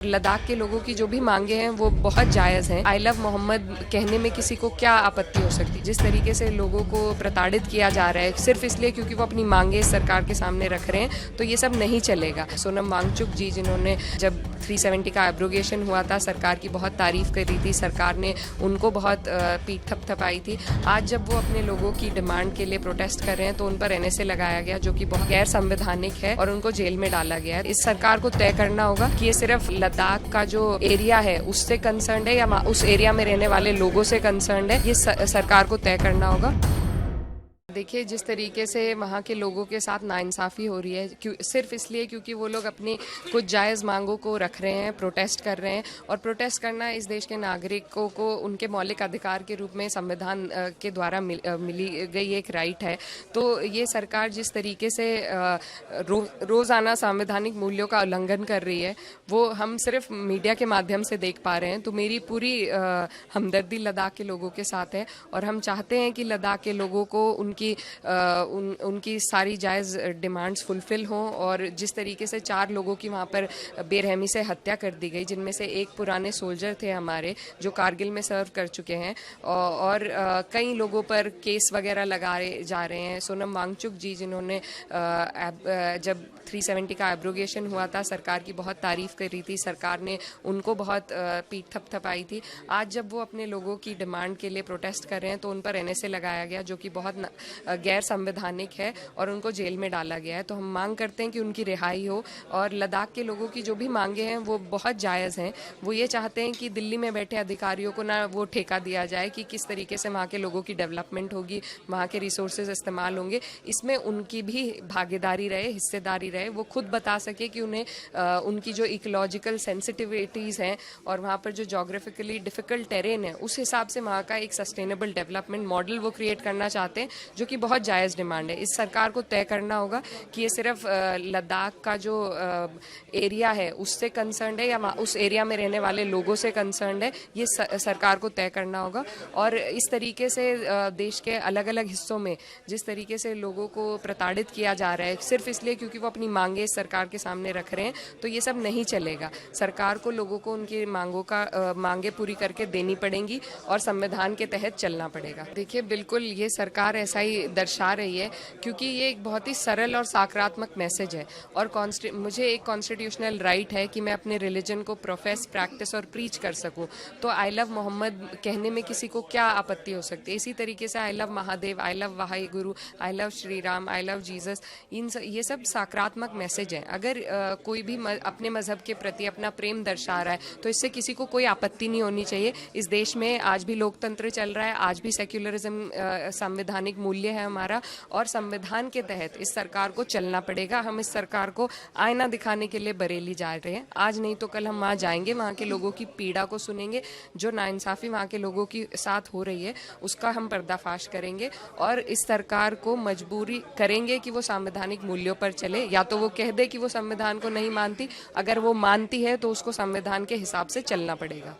लद्दाख के लोगों की जो भी मांगे हैं वो बहुत जायज़ हैं। आई लव मोहम्मद कहने में किसी को क्या आपत्ति हो सकती। जिस तरीके से लोगों को प्रताड़ित किया जा रहा है सिर्फ इसलिए क्योंकि वो अपनी मांगे सरकार के सामने रख रहे हैं, तो ये सब नहीं चलेगा। सोनम वांगचुक जी जिन्होंने जब 370 का एब्रोगेशन हुआ था, सरकार की बहुत तारीफ करी थी, सरकार ने उनको बहुत पीठ थपथपाई थी। आज जब वो अपने लोगों की डिमांड के लिए प्रोटेस्ट कर रहे हैं तो उन पर एनएसए लगाया गया, जो कि बहुत गैर संवैधानिक है, और उनको जेल में डाला गया है। इस सरकार को तय करना होगा कि ये सिर्फ लद्दाख का जो एरिया है उससे कंसर्न है या उस एरिया में रहने वाले लोगों से कंसर्न है। ये सरकार को तय करना होगा। देखिए, जिस तरीके से वहाँ के लोगों के साथ नाइंसाफ़ी हो रही है सिर्फ इसलिए क्योंकि वो लोग अपनी कुछ जायज़ मांगों को रख रहे हैं, प्रोटेस्ट कर रहे हैं, और प्रोटेस्ट करना इस देश के नागरिकों को उनके मौलिक अधिकार के रूप में संविधान के द्वारा मिली गई एक राइट है। तो ये सरकार जिस तरीके से रोज़ाना संवैधानिक मूल्यों का उल्लंघन कर रही है वो हम सिर्फ मीडिया के माध्यम से देख पा रहे हैं। तो मेरी पूरी हमदर्दी लद्दाख के लोगों के साथ है, और हम चाहते हैं कि लद्दाख के लोगों को उनकी सारी जायज़ डिमांड्स फुलफिल हों। और जिस तरीके से 4 लोगों की वहाँ पर बेरहमी से हत्या कर दी गई, जिनमें से एक पुराने सोल्जर थे हमारे जो कारगिल में सर्व कर चुके हैं, और कई लोगों पर केस वगैरह लगाए जा रहे हैं। सोनम वांगचुक जी जिन्होंने जब 370 का एब्रोगेशन हुआ था, सरकार की बहुत तारीफ करी थी, सरकार ने उनको बहुत पीठ थपथपाई थी। आज जब वो अपने लोगों की डिमांड के लिए प्रोटेस्ट कर रहे हैं तो उन पर एनएसए लगाया गया, जो कि बहुत गैर संवैधानिक है, और उनको जेल में डाला गया है। तो हम मांग करते हैं कि उनकी रिहाई हो, और लद्दाख के लोगों की जो भी मांगे हैं वो बहुत जायज़ हैं। वो ये चाहते हैं कि दिल्ली में बैठे अधिकारियों को ना वो ठेका दिया जाए कि किस तरीके से वहाँ के लोगों की डेवलपमेंट होगी, वहाँ के रिसोर्सेज इस्तेमाल होंगे, इसमें उनकी भी भागीदारी रहे, हिस्सेदारी रहे। वो खुद बता सके कि उन्हें उनकी जो इकोलॉजिकल सेंसिटिविटीज़ हैं और वहाँ पर जो जोग्राफिकली डिफ़िकल्ट टेरेन है, उस हिसाब से वहाँ का एक सस्टेनेबल डेवलपमेंट मॉडल वो क्रिएट करना चाहते हैं, जो कि बहुत जायज़ डिमांड है। इस सरकार को तय करना होगा कि ये सिर्फ लद्दाख का जो एरिया है उससे कंसर्न है या उस एरिया में रहने वाले लोगों से कंसर्न है। ये सरकार को तय करना होगा। और इस तरीके से देश के अलग अलग हिस्सों में जिस तरीके से लोगों को प्रताड़ित किया जा रहा है सिर्फ इसलिए क्योंकि वो अपनी मांगे सरकार के सामने रख रहे हैं, तो ये सब नहीं चलेगा। सरकार को लोगों को उनकी मांगे पूरी करके देनी पड़ेंगी और संविधान के तहत चलना पड़ेगा। देखिए, बिल्कुल ये सरकार ऐसा ही दर्शा रही है क्योंकि ये एक बहुत ही सरल और सकारात्मक मैसेज है, और मुझे एक कॉन्स्टिट्यूशनल राइट है कि मैं अपने रिलीजन को प्रोफेस, प्रैक्टिस और प्रीच कर सकूं। तो आई लव मोहम्मद कहने में किसी को क्या आपत्ति हो सकती है। इसी तरीके से I love Mahadev, I love Waheguru, I love Shri Ram, I love Jesus, ये सब सकारात्मक मैसेज है। अगर कोई भी अपने मजहब के प्रति अपना प्रेम दर्शा रहा है तो इससे किसी को कोई आपत्ति नहीं होनी चाहिए। इस देश में आज भी लोकतंत्र चल रहा है, आज भी सेक्युलरिज्म संवैधानिक मूल्य है हमारा, और संविधान के तहत इस सरकार को चलना पड़ेगा। हम इस सरकार को आईना दिखाने के लिए बरेली जा रहे हैं, आज नहीं तो कल हम वहाँ जाएंगे, वहाँ के लोगों की पीड़ा को सुनेंगे, जो नाइंसाफ़ी वहाँ के लोगों की साथ हो रही है उसका हम पर्दाफाश करेंगे, और इस सरकार को मजबूरी करेंगे कि वो संवैधानिक मूल्यों पर चले। या तो वो कह दे कि वो संविधान को नहीं मानती, अगर वो मानती है तो उसको संविधान के हिसाब से चलना पड़ेगा।